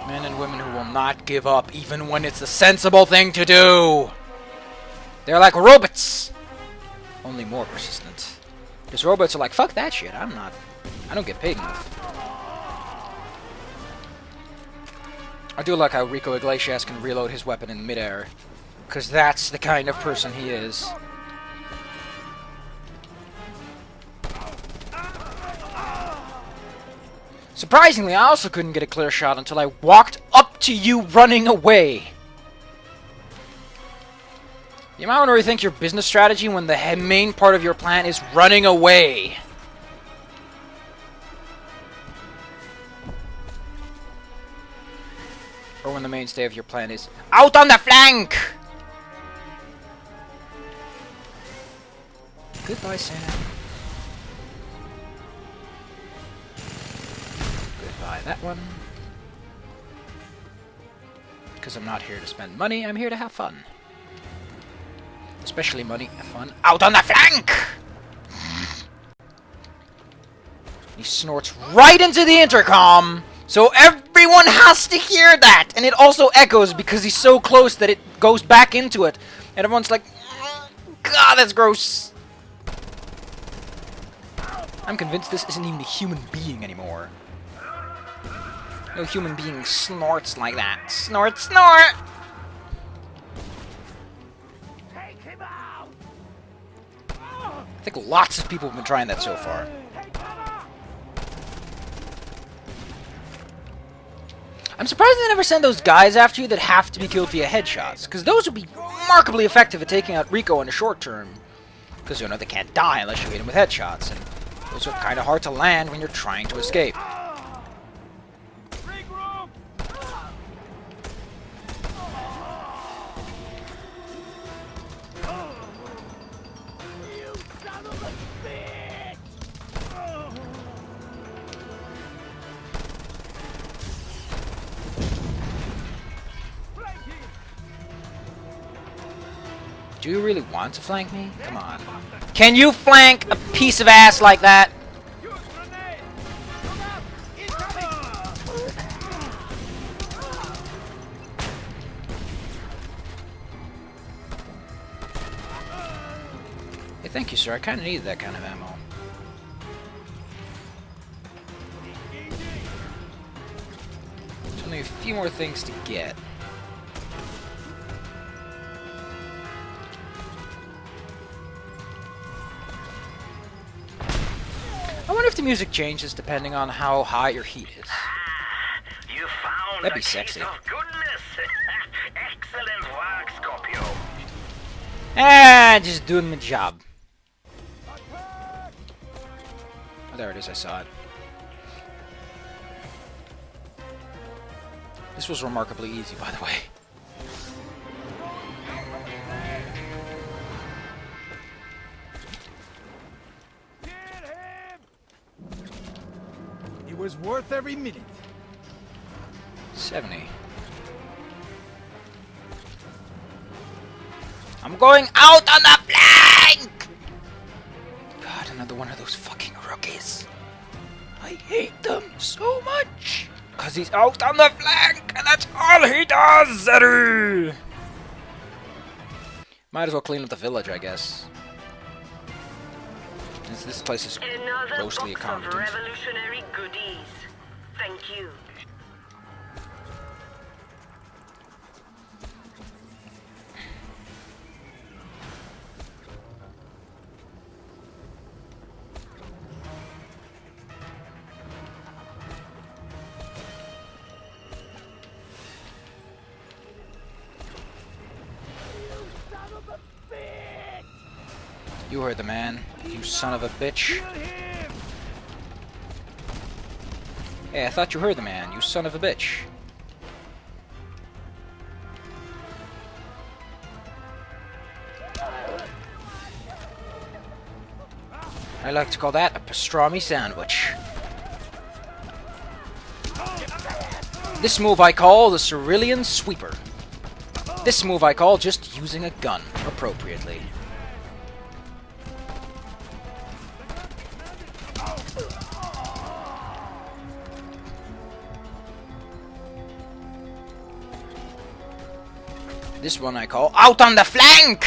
Men and women who will not give up even when it's the sensible thing to do. They're like robots. Only more persistent. Because robots are like, fuck that shit. I don't get paid enough. I do like how Rico Iglesias can reload his weapon in midair. Because that's the kind of person he is. Surprisingly, I also couldn't get a clear shot until I walked up to you running away. You might want to rethink your business strategy when the main part of your plan is running away. Or when the mainstay of your plan is out on the flank! Goodbye, Santa. Goodbye, that one. Because I'm not here to spend money, I'm here to have fun. Especially money and fun. Out on the flank! He snorts right into the intercom, so everyone has to hear that! And it also echoes because he's so close that it goes back into it. And everyone's like, God, that's gross. I'm convinced this isn't even a human being anymore. No human being snorts like that. Snort, snort! Take him out! I think lots of people have been trying that so far. I'm surprised they never send those guys after you that have to be killed via headshots, because those would be remarkably effective at taking out Rico in the short term. Because, you know, they can't die unless you hit them with headshots, and those are kind of hard to land when you're trying to escape. Regroup! You son of a bitch! Flanking! Do you really want to flank me? Come on. Can you flank a piece of ass like that? Use grenade! Look out! Incoming! Hey, thank you, sir. I kind of needed that kind of ammo. There's only a few more things to get. I wonder if the music changes depending on how high your heat is. You found That'd be a sexy. case of goodness. Excellent work, Scorpio. Ah, just doing my job. Oh, there it is. I saw it. This was remarkably easy, by the way. It was worth every minute. 70. I'm going out on the flank! God, another one of those fucking rookies. I hate them so much. Because he's out on the flank, and that's all he does, Zeru! Might as well clean up the village, I guess. Since this place is Another grossly box of incompetent. revolutionary goodies. Thank you. You heard the man, you son of a bitch. Hey, I thought you heard the man, you son of a bitch. I like to call that a pastrami sandwich. This move I call the Cerulean Sweeper. This move I call just using a gun appropriately. This one I call out on the flank!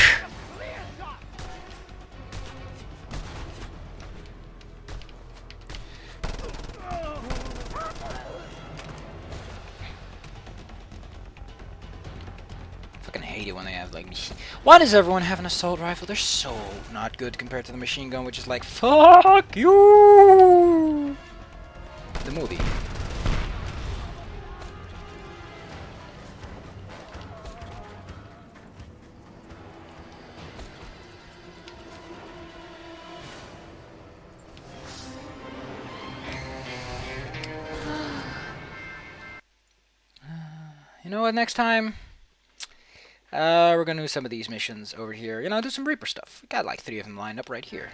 Fucking hate it when they have like machine. Why does everyone have an assault rifle? They're so not good compared to the machine gun, which is like fuck you. The movie. You know what? Next time. We're gonna do some of these missions over here. You know, do some Reaper stuff. We got like 3 of them lined up right here.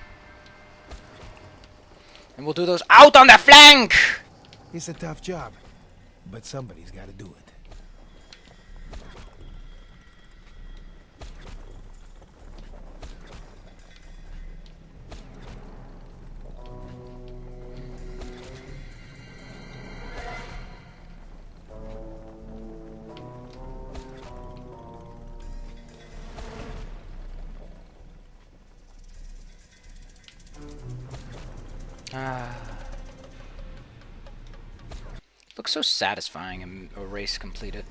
And we'll do those out on the flank! It's a tough job, but somebody's got to do it. Looks so satisfying a race completed.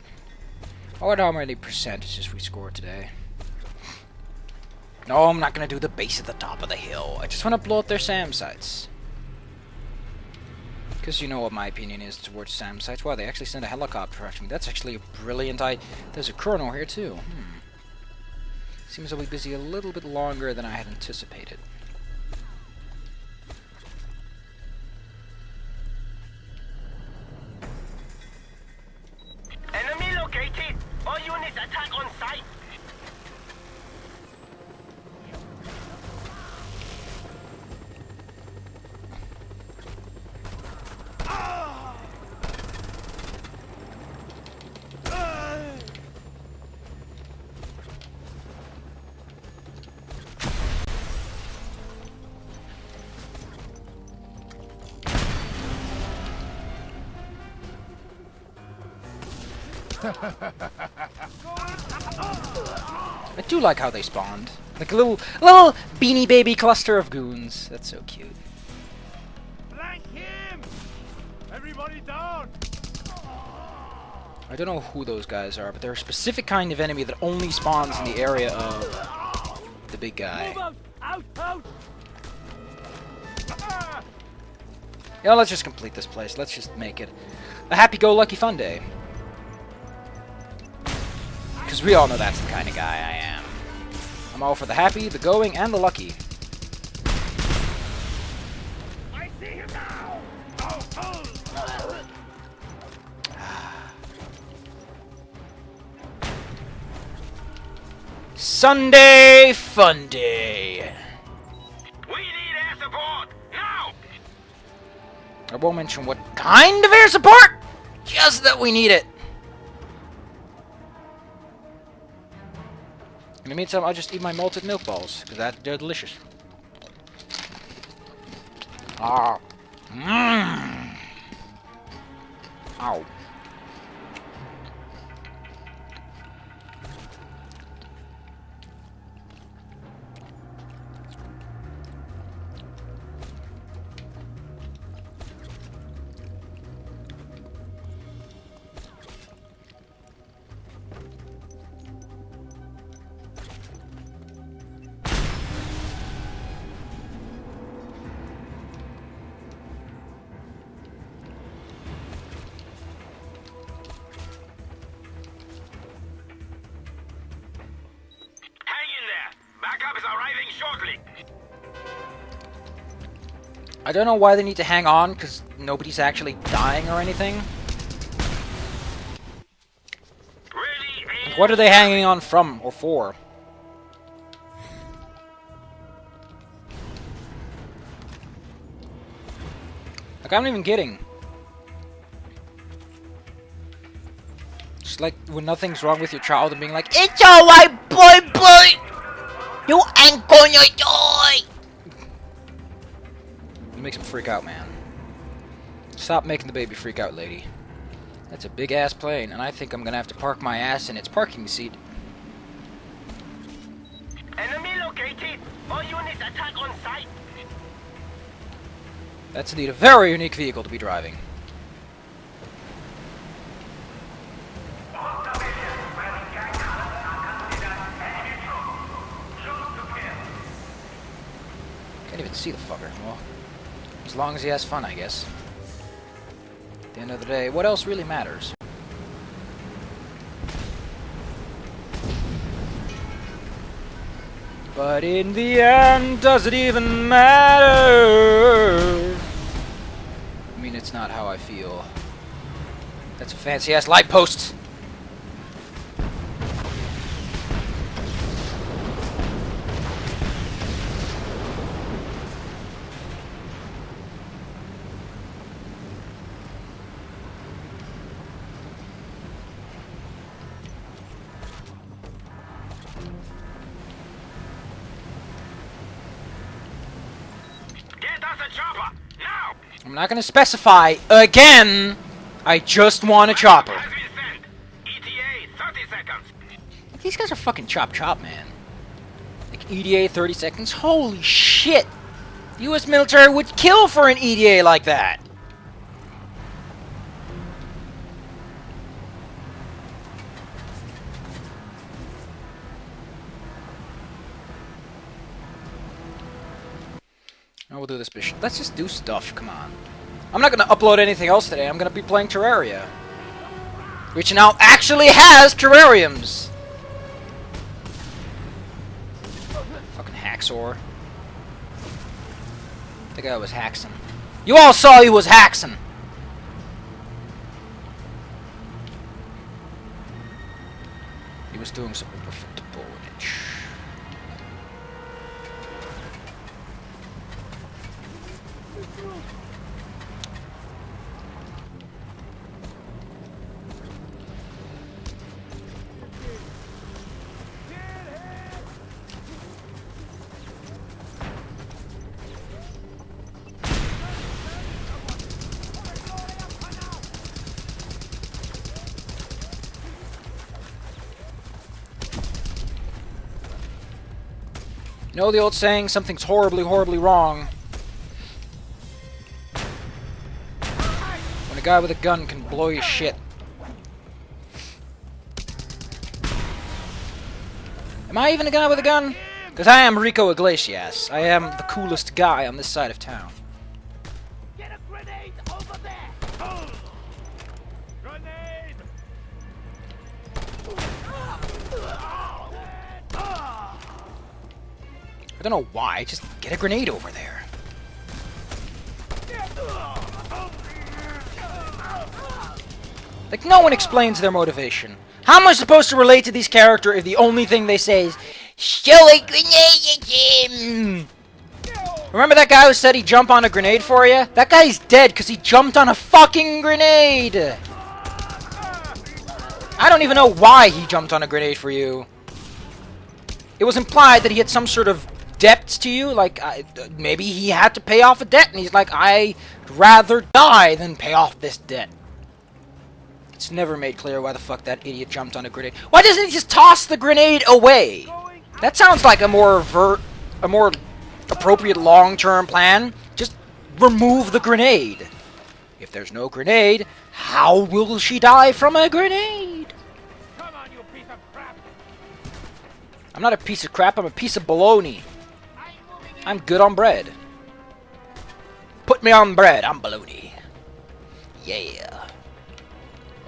I wonder how many percentages we scored today. No, I'm not gonna do the base at the top of the hill. I just want to blow up their SAM sites. Because you know what my opinion is towards SAM sites. Wow, they actually sent a helicopter after me. That's actually a brilliant idea. There's a colonel here too. Seems I'll be busy a little bit longer than I had anticipated. Enemy located. All units attack on sight. I do like how they spawned. Like a little beanie baby cluster of goons. That's so cute. Flank him! Everybody down! I don't know who those guys are, but they're a specific kind of enemy that only spawns in the area of the big guy. Move out! Out! Out! Yeah, let's just complete this place. Let's just make it a happy-go-lucky fun day. Because we all know that's the kind of guy I am. I'm all for the happy, the going, and the lucky. I see him now! Oh. Sunday Fun Day. We need air support now. I won't mention what kind of air support, just that we need it. In the meantime, I'll just eat my malted milk balls, because they're delicious. Ah. Mmm. Ow. Backup is arriving shortly. I don't know why they need to hang on, because nobody's actually dying or anything. Really? Like, what are they hanging on from or for? Like, I'm not even kidding. Just like when nothing's wrong with your child and being like, It's alright, boy. You ain't gonna die. it makes him freak out, man. Stop making the baby freak out, lady. That's a big ass plane, and I think I'm gonna have to park my ass in its parking seat. Enemy located. All units attack on sight. That's indeed a very unique vehicle to be driving. Can't even see the fucker. Well, as long as he has fun, I guess. At the end of the day, what else really matters? But in the end, does it even matter? I mean, it's not how I feel. That's a fancy-ass light post! Get us a chopper now. I'm not gonna specify again. I just want a chopper. Has been sent. ETA 30 seconds. These guys are fucking chop, man. Like EDA 30 seconds. Holy shit! The U.S. military would kill for an EDA like that. Now we'll do this mission. Let's just do stuff, come on. I'm not gonna upload anything else today, I'm gonna be playing Terraria. Which now actually has terrariums! Fucking hacksaw. The guy was haxing. You all saw he was haxing! He was doing something perfectable in it. You know the old saying, something's horribly, horribly wrong. When a guy with a gun can blow your shit. Am I even a guy with a gun? Because I am Rico Iglesias. I am the coolest guy on this side of town. Get a grenade over there. Oh. Grenade. I don't know why, just get a grenade over there. Like, no one explains their motivation. How am I supposed to relate to these characters if the only thing they say is, Show a grenade at him. remember that guy who said he'd jump on a grenade for you? That guy's dead because he jumped on a fucking grenade! I don't even know why he jumped on a grenade for you. It was implied that he had some sort of debts to you, like, maybe he had to pay off a debt, and he's like, I'd rather die than pay off this debt. It's never made clear why the fuck that idiot jumped on a grenade. Why doesn't he just toss the grenade away? That sounds like a more appropriate long-term plan. Just remove the grenade. If there's no grenade, how will she die from a grenade? Come on, you piece of crap. I'm not a piece of crap, I'm a piece of bologna. I'm good on bread. Put me on bread, I'm bologna. Yeah.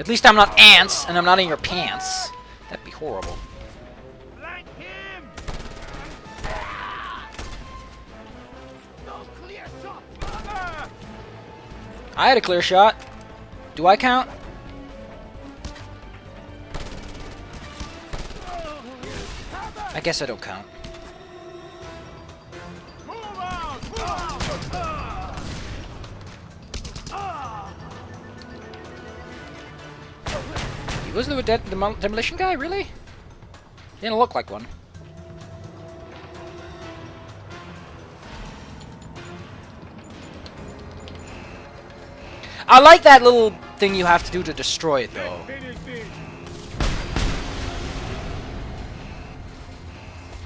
At least I'm not ants, and I'm not in your pants. That'd be horrible. Flank him. No clear shot. I had a clear shot. Do I count? I guess I don't count. Was the demolition guy, really? Didn't look like one. I like that little thing you have to do to destroy it, though.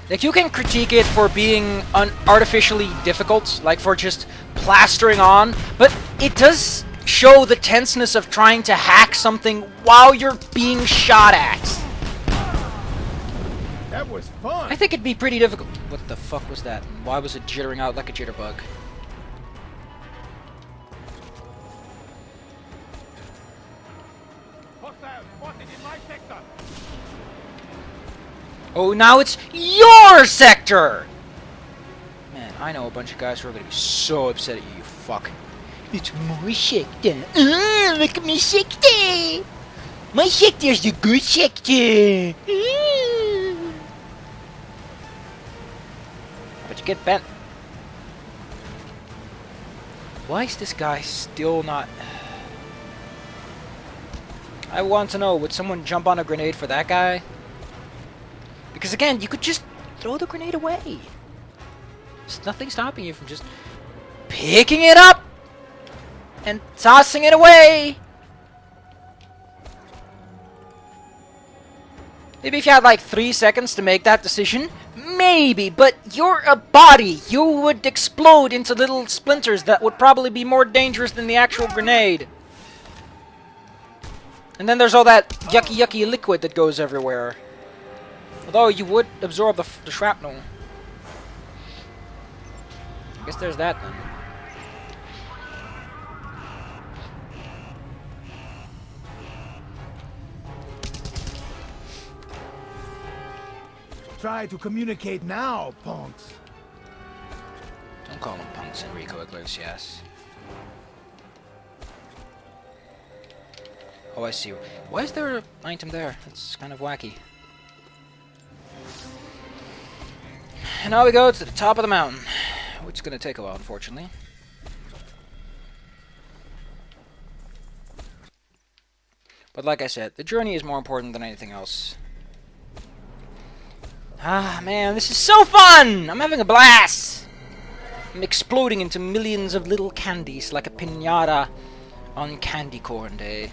Like, you can critique it for being artificially difficult, like for just plastering on, but it does show the tenseness of trying to hack something while you're being shot at. That was fun. I think it'd be pretty difficult. What the fuck was that? Why was it jittering out like a jitterbug? Hostile spotted in my sector. Oh, now it's your sector! Man, I know a bunch of guys who are gonna be so upset at you, you fuck. It's my sector. Look at my sector! My sector's the good sector! But you get bent. Why is this guy still not... I want to know, would someone jump on a grenade for that guy? Because again, you could just throw the grenade away. There's nothing stopping you from just picking it up and tossing it away. Maybe if you had like 3 seconds to make that decision, maybe, but you're a body. You would explode into little splinters that would probably be more dangerous than the actual grenade. And then there's all that yucky liquid that goes everywhere. Although you would absorb the shrapnel. I guess there's that then. Try to communicate now, punks. Don't call them punks, Enrico Iglesias. Oh, I see. Why is there an item there? That's kind of wacky. And now we go to the top of the mountain, which is going to take a while, unfortunately. But like I said, the journey is more important than anything else. Ah, man, this is so fun! I'm having a blast! I'm exploding into millions of little candies like a piñata on candy corn day.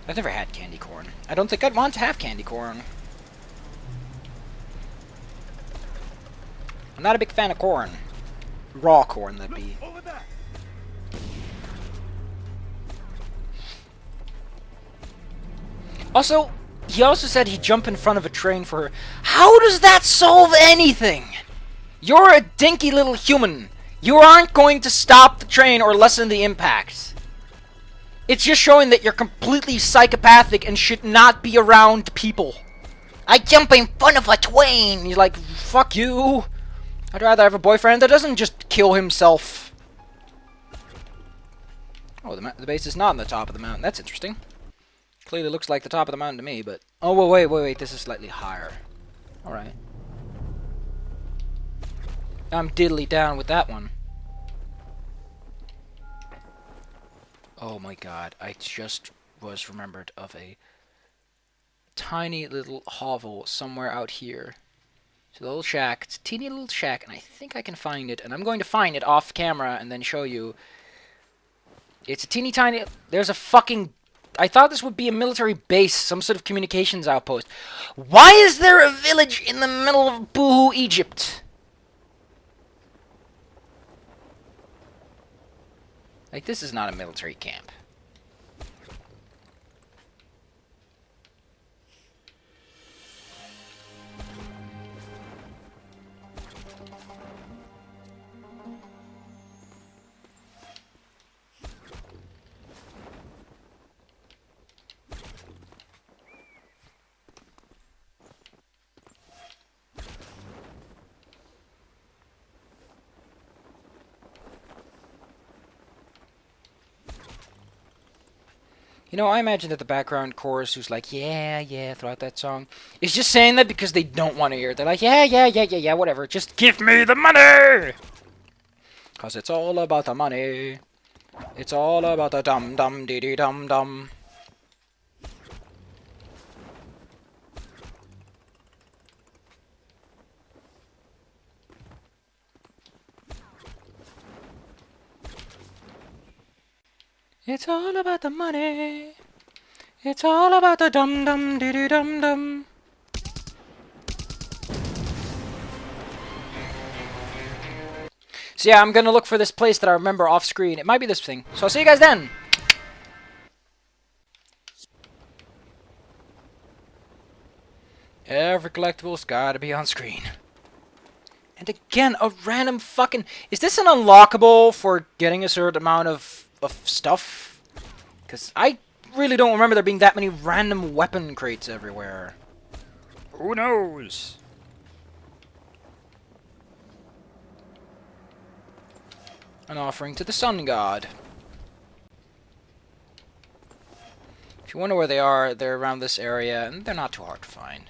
I've never had candy corn. I don't think I'd want to have candy corn. I'm not a big fan of corn. Raw corn, that'd be. Also, he also said he'd jump in front of a train for her. How does that solve anything? You're a dinky little human. You aren't going to stop the train or lessen the impact. It's just showing that you're completely psychopathic and should not be around people. I jump in front of a train. He's like, fuck you. I'd rather have a boyfriend that doesn't just kill himself. Oh, the base is not on the top of the mountain. That's interesting. Clearly looks like the top of the mountain to me, but... Oh, wait. This is slightly higher. Alright. I'm diddly down with that one. Oh my god, I just was remembered of a tiny little hovel somewhere out here. It's a little shack. It's a teeny little shack, and I think I can find it. And I'm going to find it off camera and then show you. It's a teeny tiny... There's a fucking... I thought this would be a military base, some sort of communications outpost. Why is there a village in the middle of Boohoo, Egypt? Like, this is not a military camp. You know, I imagine that the background chorus who's like, yeah, throughout that song, is just saying that because they don't want to hear it. They're like, yeah, whatever. Just give me the money! Because it's all about the money. It's all about the dum-dum-dee-dee-dum-dum. It's all about the money. It's all about the dum dum dee dee dum dum. So yeah, I'm gonna look for this place that I remember off screen. It might be this thing. So I'll see you guys then. Every collectible's gotta be on screen. And again, a random fucking... Is this an unlockable for getting a certain amount of stuff? Because I really don't remember there being that many random weapon crates everywhere. Who knows? An offering to the sun god. If you wonder where they are, they're around this area, and they're not too hard to find.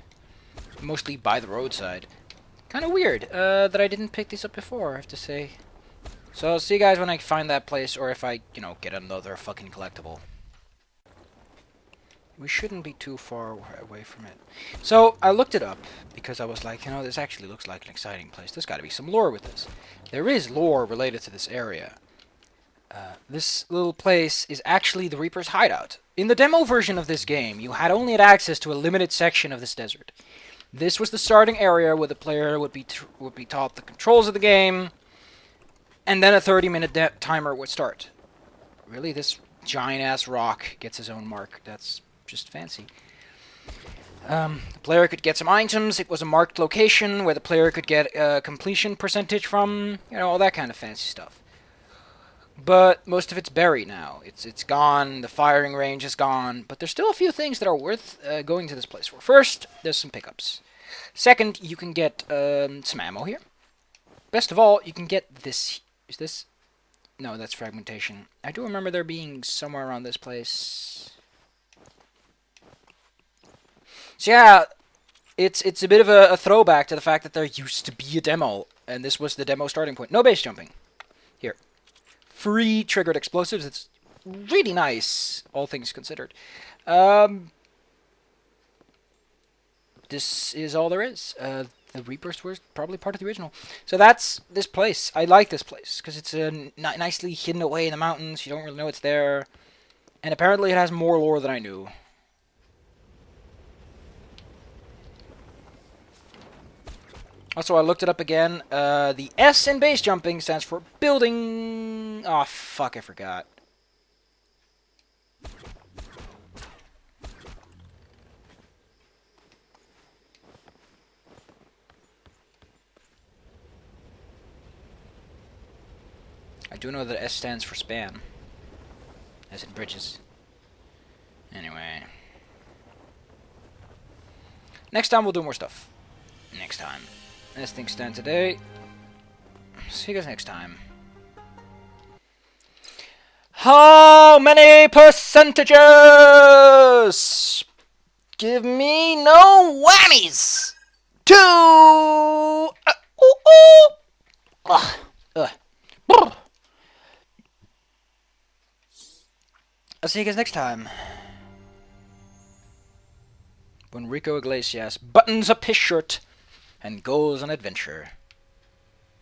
Mostly by the roadside. Kind of weird that I didn't pick these up before, I have to say. So I'll see you guys when I find that place, or if I, you know, get another fucking collectible. We shouldn't be too far away from it. So I looked it up, because I was like, you know, this actually looks like an exciting place. There's got to be some lore with this. There is lore related to this area. This little place is actually the Reaper's hideout. In the demo version of this game, you had only had access to a limited section of this desert. This was the starting area where the player would be taught the controls of the game, and then a 30-minute timer would start. Really, this giant-ass rock gets his own mark. That's just fancy. The player could get some items. It was a marked location where the player could get a completion percentage from, you know, all that kind of fancy stuff. But most of it's buried now. It's gone. The firing range is gone. But there's still a few things that are worth going to this place for. First, there's some pickups. Second, you can get some ammo here. Best of all, you can get this. Is this? No, that's fragmentation. I do remember there being somewhere around this place. So yeah, it's a bit of a throwback to the fact that there used to be a demo, and this was the demo starting point. No base jumping. Here. Free triggered explosives. It's really nice, all things considered. This is all there is. The Reapers were probably part of the original. So that's this place. I like this place because it's nicely hidden away in the mountains. You don't really know it's there. And apparently it has more lore than I knew. Also, I looked it up again. The S in base jumping stands for building... Oh, fuck, I forgot. I do know that S stands for span. As in bridges. Anyway. Next time we'll do more stuff. Next time. As things stand today. See you guys next time. How many percentages? Give me no whammies. 2. I'll see you guys next time. When Rico Iglesias buttons up his shirt and goes on adventure.